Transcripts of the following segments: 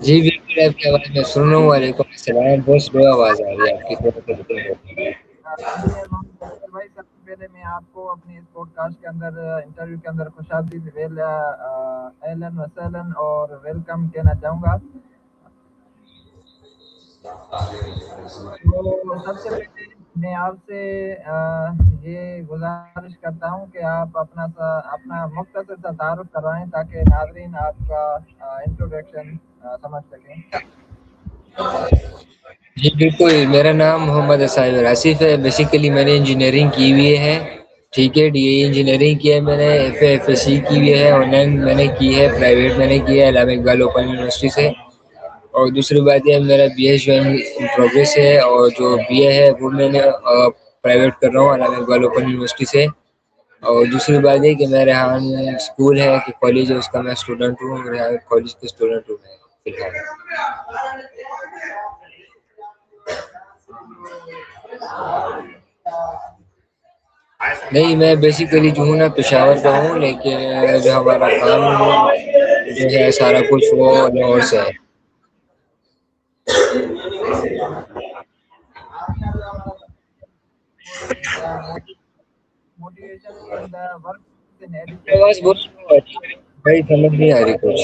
جی بالکل آپ کی آواز میں سن رہا ہوں. وعلیکم السلام. بہت سلو آواز آ رہی ہے آپ کی. تھوڑا سا دیر ہو رہی ہے. انجینئر محمد اختر بھائی، سب سے پہلے میں آپ کو اپنی اس پوڈ کاسٹ کے اندر انٹرویو کے اندر خوش آمدید اہلاً و سہلاً اور ویلکم کہنا چاہوں گا. تو سب سے پہلے میں آپ سے یہ گزارش کرتا ہوں کہ آپ اپنا مختصر سا تعارف کروائیں تاکہ ناظرین آپ کا انٹروڈکشن سمجھ سکیں. جی بالکل. میرا نام محمد صاحب آصف ہے. بیسیکلی میں نے انجینئرنگ کی ہوئی ہے. ٹھیک ہے. ڈی اے انجینئرنگ کی ہے میں نے. ایف اے سی کی ہوئی ہے. آن لائن میں نے کی ہے. پرائیویٹ میں نے کی ہے علامہ اقبال اوپن یونیورسٹی سے. اور دوسری بات یہ میرا بی اے جو ان پروگریس ہے. اور جو بی اے ہے وہ میں نے پرائیویٹ کر رہا ہوں علامہ اقبال اوپن یونیورسٹی سے. اور دوسری بات یہ کہ میرے یہاں اسکول ہے کہ کالج ہے اس کا میں اسٹوڈنٹ ہوں. میرے یہاں کالج کے اسٹوڈنٹ ہوں میں فی الحال. نہیں میں بیسیکلی جو ہوں نا پشاور کا ہوں. لیکن جو ہمارا کام جو ہے سارا کچھ وہ لاہور سے ہے. Motivation in the work in آواز ایجوکیشن. بہت سلو آ رہی ہے بھائی. سمجھ نہیں آ رہی کچھ.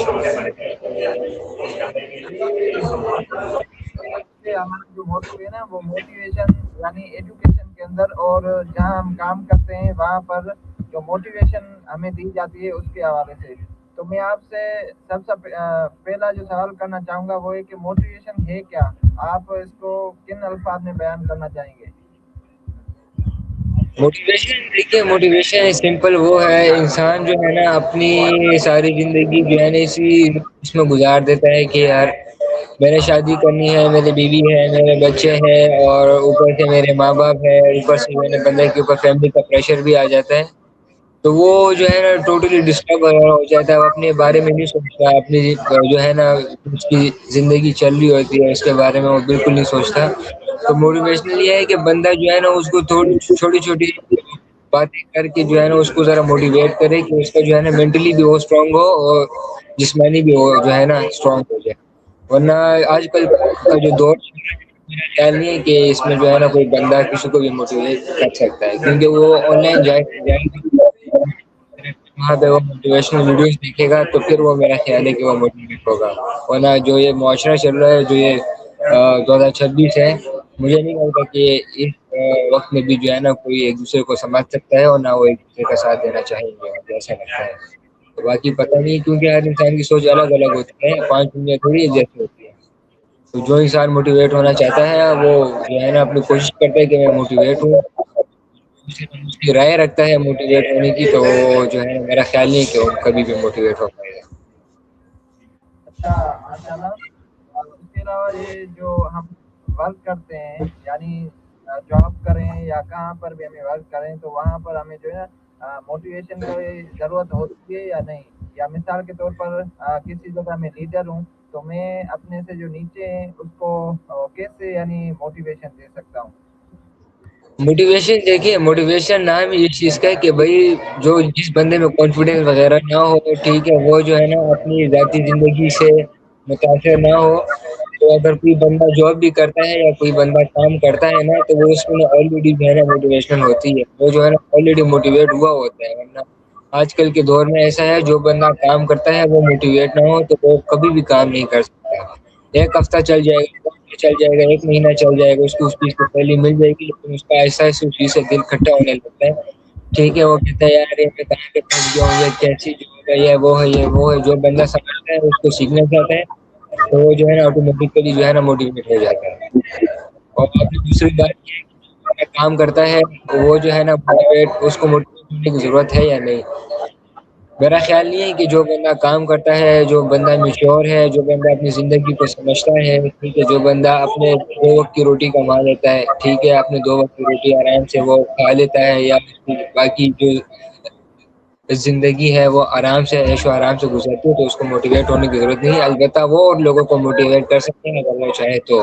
ہمارا جو موٹو ہے نا وہ موٹیویشن یعنی ایجوکیشن کے اندر، اور جہاں ہم کام کرتے ہیں وہاں پر جو موٹیویشن ہمیں دی جاتی ہے اس کے حوالے سے. تو میں آپ سے سب سے پہلا جو سوال کرنا چاہوں گا وہ ہے کہ موٹیویشن ہے کیا؟ آپ اس کو کن الفاظ میں بیان کرنا چاہیں گے؟ موٹیویشن دیکھیے موٹیویشن سمپل وہ ہے انسان جو ہے نا اپنی ساری زندگی جو ہے نا اس میں گزار دیتا ہے کہ یار میں نے شادی کرنی ہے. میری بیوی ہے. میرے بچے ہیں. اور اوپر سے میرے ماں باپ ہے. اوپر سے میں نے بندے کے اوپر فیملی کا پریشر بھی آ جاتا ہے. تو وہ جو ہے نا ٹوٹلی ڈسٹرب ہو جاتا ہے. وہ اپنے بارے میں نہیں سوچتا. اپنی جو ہے نا اس کی زندگی چل رہی ہوتی ہے اس کے بارے میں وہ بالکل نہیں سوچتا. تو موٹیویشنل یہ ہے کہ بندہ جو ہے نا اس کو چھوٹی چھوٹی باتیں کر کے جو ہے نا اس کو ذرا موٹیویٹ کرے کہ اس کا جو ہے نا مینٹلی بھی وہ اسٹرانگ ہو اور جسمانی بھی وہ جو ہے نا اسٹرانگ ہو جائے. ورنہ آج کل کا جو دور میرا خیال نہیں ہے کہ اس میں جو ہے نا کوئی بندہ کسی کو بھی موٹیویٹ کر سکتا ہے. کیونکہ وہ آن لائن جائے وہاں پہ وہ موٹیویشنل ویڈیوز دیکھے گا تو پھر وہ میرا خیال ہے کہ وہ موٹیویٹ ہوگا. ورنہ جو یہ معاشرہ چل رہا ہے جو یہ 2026 ہے مجھے نہیں لگتا کہ اس وقت میں بھی جو ہے نا کوئی ایک دوسرے کو سمجھ سکتا ہے اور نہ وہ ایک دوسرے کا ساتھ دینا چاہیں گے. مجھے ایسا لگتا ہے. تو باقی پتہ نہیں کیونکہ ہر انسان کی سوچ الگ الگ ہوتی ہے. 5 دنیا تھوڑی ایک جیسی ہوتی ہے. تو جو انسان موٹیویٹ ہونا چاہتا ہے وہ جو ہے نا اپنی کوشش کرتا ہے کہ میں موٹیویٹ ہوں. اس کی رائے رکھتا ہے موٹیویٹ ہونے کی تو جو ہے میرا خیال نہیں کہ وہ کبھی بھی موٹیویٹ ہو پائے گا. اچھا، ماشاء اللہ. اس کے علاوہ یہ جو ہم ورک کرتے ہیں یعنی جاب کریں یا کہاں پر بھی ہمیں ورک کریں تو وہاں پر ہمیں جو ہے موٹیویشن کی ضرورت ہوتی ہے یا نہیں؟ یا مثال کے طور پر کسی جگہ میں لیڈر ہوں تو میں اپنے سے جو نیچے ہیں اس کو کیسے یعنی موٹیویشن دے سکتا ہوں؟ موٹیویشن دیکھیے موٹیویشن نام ہی اس چیز کا ہے کہ بھائی جو جس بندے میں کانفیڈینس وغیرہ نہ ہو ٹھیک ہے وہ جو ہے نا اپنی ذاتی زندگی سے متاثر نہ ہو. تو اگر کوئی بندہ جاب بھی کرتا ہے یا کوئی بندہ کام کرتا ہے نا تو وہ اس میں آلریڈی جو ہے نا موٹیویشن ہوتی ہے. وہ جو ہے نا آلریڈی موٹیویٹ ہوا ہوتا ہے. ورنہ آج کل کے دور میں ایسا ہے جو بندہ کام کرتا ہے وہ موٹیویٹ نہ ہو تو وہ کبھی بھی کام نہیں کر سکتا. ایک ہفتہ چل جائے گا. چل جائے گا. ایک مہینہ چل جائے گا. اس کو اس چیز سے پہلی مل جائے گی لیکن اس کا ایسا ایسا چیز سے دل کھٹا ہونے لگتا ہے. ٹھیک ہے. وہ کہتا ہے یار یہ میں کہاں پہ پھنس گیا ہوں. یہ کیسی جو ہے یہ وہ ہے یہ وہ ہے. جو بندہ سمجھتا ہے اس کو سیکھنا چاہتا ہے تو وہ جو ہے نا آٹومیٹکلی جو ہے نا موٹیویٹ ہو جاتا ہے. اور ابھی دوسری بات یہ ہے کہ جو کام کرتا ہے وہ جو ہے نا موٹیویٹ اس کو موٹیویٹ ہونے کی ضرورت ہے یا نہیں. میرا خیال نہیں ہے کہ جو بندہ کام کرتا ہے جو بندہ میچور ہے جو بندہ اپنی زندگی کو سمجھتا ہے ٹھیک ہے جو بندہ اپنے 2 وقت کی روٹی کما لیتا ہے ٹھیک ہے اپنے 2 وقت کی روٹی آرام سے وہ کھا لیتا ہے یا باقی جو زندگی ہے وہ آرام سے عیش و آرام سے گزرتی ہے تو اس کو موٹیویٹ ہونے کی ضرورت نہیں ہے. البتہ وہ اور لوگوں کو موٹیویٹ کر سکتے ہیں اگر وہ چاہے تو.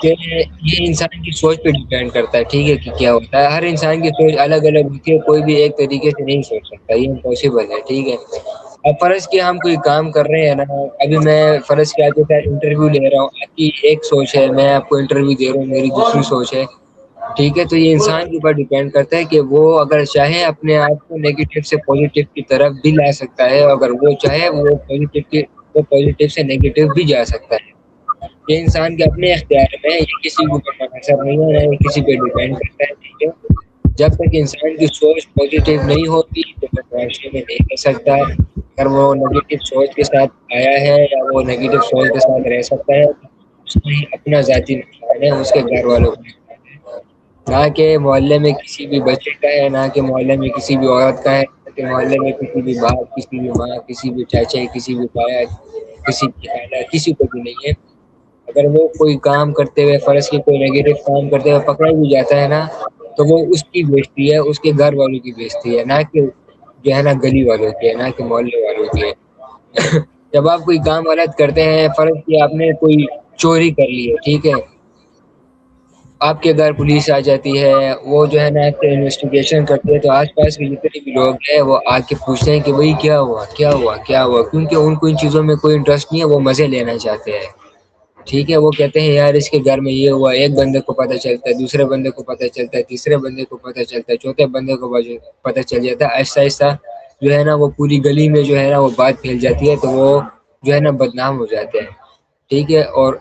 کہ یہ انسان کی سوچ پہ ڈیپینڈ کرتا ہے، ٹھیک ہے، کہ کیا ہوتا ہے. ہر انسان کی سوچ الگ الگ ہوتی ہے، کوئی بھی ایک طریقے سے نہیں سوچ سکتا، یہ امپاسبل ہے، ٹھیک ہے. اب فرض کیا ہم کوئی کام کر رہے ہیں نا، ابھی میں فرض کیا کے ساتھ انٹرویو لے رہا ہوں، آپ کی ایک سوچ ہے، میں آپ کو انٹرویو دے رہا ہوں، میری دوسری سوچ ہے، ٹھیک ہے. تو یہ انسان کے اوپر ڈیپینڈ کرتا ہے کہ وہ اگر چاہے اپنے آپ کو نیگیٹو سے پازیٹیو کی طرف بھی لا سکتا ہے، اگر وہ چاہے وہ پازیٹیو سے نیگیٹو بھی جا سکتا ہے. یہ انسان کے اپنے اختیار میں، یہ کسی کے اوپر منحصر نہیں ہے، یہ کسی پہ ڈیپینڈ کرتا ہے، ٹھیک ہے. جب تک انسان کی سوچ پازیٹیو نہیں ہوگی تو وہ معاشرے میں نہیں رہ سکتا. اگر وہ نگیٹو سوچ کے ساتھ آیا ہے یا وہ نگیٹو سوچ کے ساتھ رہ سکتا ہے، اس میں اپنا ذاتی نقصان ہے، اس کے گھر والوں کا نقصان ہے، نہ کہ محلے میں کسی بھی بچے کا ہے، نہ کہ محلے میں کسی بھی عورت کا ہے، نہ کہ محلے میں کسی بھی باپ، کسی بھی ماں، کسی بھی چاچا، کسی بھی تایا، کسی کی خالہ، کسی کو بھی نہیں ہے. اگر وہ کوئی کام کرتے ہوئے، فرض کی کوئی نیگیٹو کام کرتے ہوئے پکڑا بھی جاتا ہے نا، تو وہ اس کی بیزتی ہے، اس کے گھر والوں کی بیزتی ہے، نہ کہ جو ہے نا گلی والوں کی ہے، نہ کہ محلے والوں کی ہے. جب آپ کوئی کام غلط کرتے ہیں، فرض کیا آپ نے کوئی چوری کر لی ہے، ٹھیک ہے، آپ کے گھر پولیس آ جاتی ہے، وہ جو ہے نا انویسٹیگیشن کرتے ہیں، تو آس پاس کے جتنے بھی لوگ ہیں وہ آ کے پوچھتے ہیں کہ بھائی کیا ہوا کیا ہوا کیا ہوا، کیونکہ ان کو ان چیزوں میں کوئی انٹرسٹ نہیں ہے، وہ مزے لینا چاہتے ہیں، ٹھیک ہے. وہ کہتے ہیں یار اس کے گھر میں یہ ہوا، ایک بندے کو پتہ چلتا ہے، دوسرے بندے کو پتہ چلتا ہے، تیسرے بندے کو پتہ چلتا ہے، چوتھے بندے کو پتہ چل جاتا ہے. ایسا ایسا جو ہے نا وہ پوری گلی میں جو ہے نا وہ بات پھیل جاتی ہے، تو وہ جو ہے نا بدنام ہو جاتے ہیں، ٹھیک ہے. اور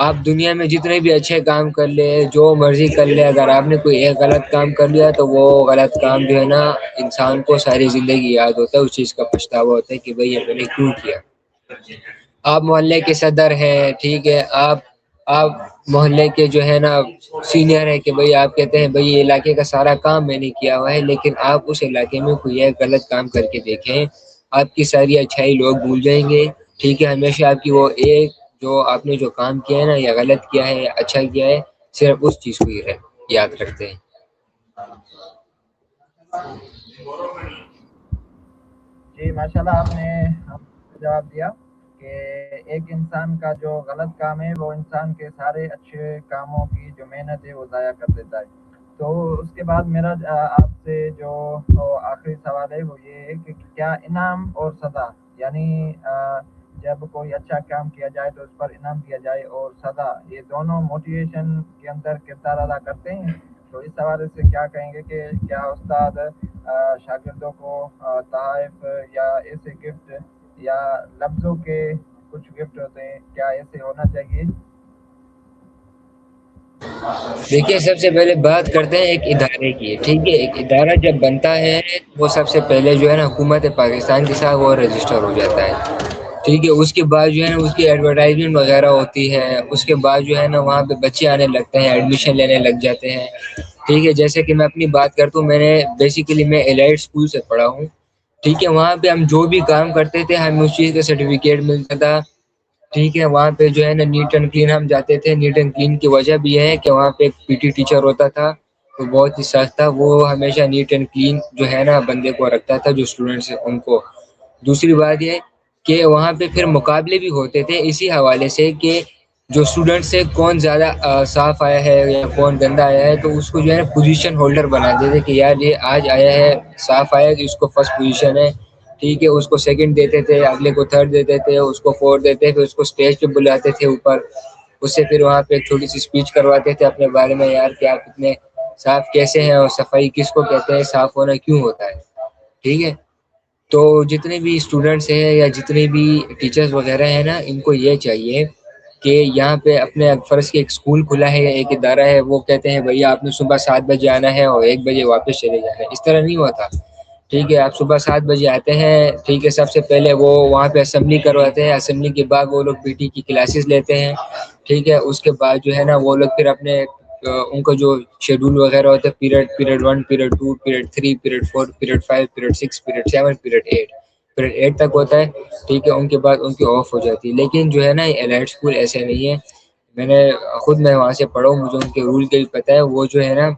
آپ دنیا میں جتنے بھی اچھے کام کر لے، جو مرضی کر لے، اگر آپ نے کوئی ایک غلط کام کر لیا تو وہ غلط کام جو ہے نا انسان کو ساری زندگی یاد ہوتا ہے، اس چیز کا پچھتاوا ہوتا ہے کہ بھائی یہ میں نے کیوں کیا. آپ محلے کے صدر ہیں، ٹھیک ہے، آپ محلے کے جو ہے نا سینئر ہے، کہ بھائی آپ کہتے ہیں بھائی یہ علاقے کا سارا کام میں نے کیا ہوا ہے، لیکن آپ اس علاقے میں کوئی ایک غلط کام کر کے دیکھیں، آپ کی ساری اچھائی لوگ بھول جائیں گے، ٹھیک ہے. ہمیشہ آپ کی وہ ایک جو آپ نے جو کام کیا ہے نا، یا غلط کیا ہے یا اچھا کیا ہے، صرف اس چیز کو ہی یاد رکھتے ہیں. جی ماشاء اللہ، آپ نے جواب دیا کہ ایک انسان کا جو غلط کام ہے وہ انسان کے سارے اچھے کاموں کی جو محنت ہے وہ ضائع کر دیتا ہے. تو اس کے بعد میرا آپ سے جو آخری سوال ہے وہ یہ ہے کہ کیا انعام اور سزا، یعنی جب کوئی اچھا کام کیا جائے تو اس پر انعام دیا جائے، اور سزا، یہ دونوں موٹیویشن کے اندر کردار ادا کرتے ہیں؟ تو اس حوالے سے کیا کہیں گے کہ کیا استاد شاگردوں کو تحائف یا ایسے گفٹ یا لفظوں کے کچھ گفٹ ہوتے ہیں، کیا ایسے ہونا چاہیے؟ دیکھیے سب سے پہلے بات کرتے ہیں ایک ادارے کی، ٹھیک ہے. ایک ادارہ جب بنتا ہے وہ سب سے پہلے جو ہے نا حکومت پاکستان کے ساتھ وہ رجسٹر ہو جاتا ہے، ٹھیک ہے. اس کے بعد جو ہے نا اس کی ایڈورٹائزمنٹ وغیرہ ہوتی ہے، اس کے بعد جو ہے نا وہاں پہ بچے آنے لگتے ہیں، ایڈمیشن لینے لگ جاتے ہیں، ٹھیک ہے. جیسے کہ میں اپنی بات کرتا ہوں، میں نے بیسیکلی میں ایلائٹ اسکول سے پڑھا ہوں، ٹھیک ہے. وہاں پہ ہم جو بھی کام کرتے تھے ہمیں اس چیز کا سرٹیفکیٹ ملتا تھا، ٹھیک ہے. وہاں پہ جو ہے نا نیٹ اینڈ کلین ہم جاتے تھے. نیٹ اینڈ کلین کی وجہ بھی ہے کہ وہاں پہ ایک پی ٹی ٹیچر ہوتا تھا، وہ بہت ہی سخت تھا، وہ ہمیشہ نیٹ اینڈ کلین جو ہے نا بندے کو رکھتا تھا، جو اسٹوڈنٹس ہیں ان کو. دوسری بات یہ کہ وہاں پہ پھر مقابلے بھی ہوتے تھے اسی حوالے سے کہ جو اسٹوڈنٹ سے کون زیادہ صاف آیا ہے یا کون گندا آیا ہے، تو اس کو جو ہے پوزیشن ہولڈر بنا دیتے کہ یار یہ آج آیا ہے صاف آیا تو اس کو فرسٹ پوزیشن ہے، ٹھیک ہے. اس کو سیکنڈ دیتے تھے، اگلے کو تھرڈ دیتے تھے، اس کو فورتھ دیتے تھے، پھر اس کو اسٹیج پہ بلاتے تھے اوپر، اس سے پھر وہاں پہ ایک چھوٹی سی اسپیچ کرواتے تھے اپنے بارے میں، یار کہ آپ اتنے صاف کیسے ہیں اور صفائی کس کو کہتے ہیں، صاف ہونا کیوں ہوتا ہے، ٹھیک ہے. تو جتنے بھی اسٹوڈنٹس ہیں یا جتنے بھی ٹیچرز وغیرہ ہیں نا، ان کو یہ چاہیے کہ یہاں پہ اپنے فرض کے ایک اسکول کھلا ہے یا ایک ادارہ ہے، وہ کہتے ہیں بھیا آپ نے صبح 7 بجے آنا ہے اور 1 بجے واپس چلے جانا ہے، اس طرح نہیں ہوتا، ٹھیک ہے. آپ صبح 7 بجے آتے ہیں، ٹھیک ہے. سب سے پہلے وہ وہاں پہ اسمبلی کرواتے ہیں، اسمبلی کے بعد وہ لوگ پی ٹی کی کلاسز لیتے ہیں، ٹھیک ہے. اس کے بعد جو ہے نا وہ لوگ پھر اپنے ان کا جو شیڈول وغیرہ ہوتا ہے، period 1، period 2، period 3، period 4، period 5، period 6، period 7، period 8 تک ہوتا ہے، ٹھیک ہے. ان کے بعد ان کی آف ہو جاتی ہے. لیکن جو ہے نا ایلائٹ اسکول ایسے نہیں ہے، میں نے خود میں وہاں سے پڑھا ہوں، مجھے ان کے رول کا بھی پتہ ہے. وہ جو ہے نا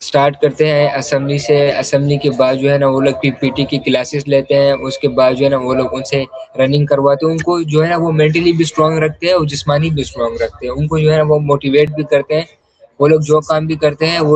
اسٹارٹ کرتے ہیں اسمبلی سے. اسمبلی کے بعد جو ہے نا وہ لوگ پی ٹی کی کلاسز لیتے ہیں. اس کے بعد جو ہے نا وہ لوگ ان سے رننگ کرواتے ہیں. ان کو جو ہے نا وہ مینٹلی بھی اسٹرانگ رکھتے ہیں اور جسمانی بھی اسٹرانگ رکھتے ہیں. ان کو جو ہے نا وہ موٹیویٹ بھی کرتے ہیں. وہ لوگ جو کام بھی کرتے ہیں وہ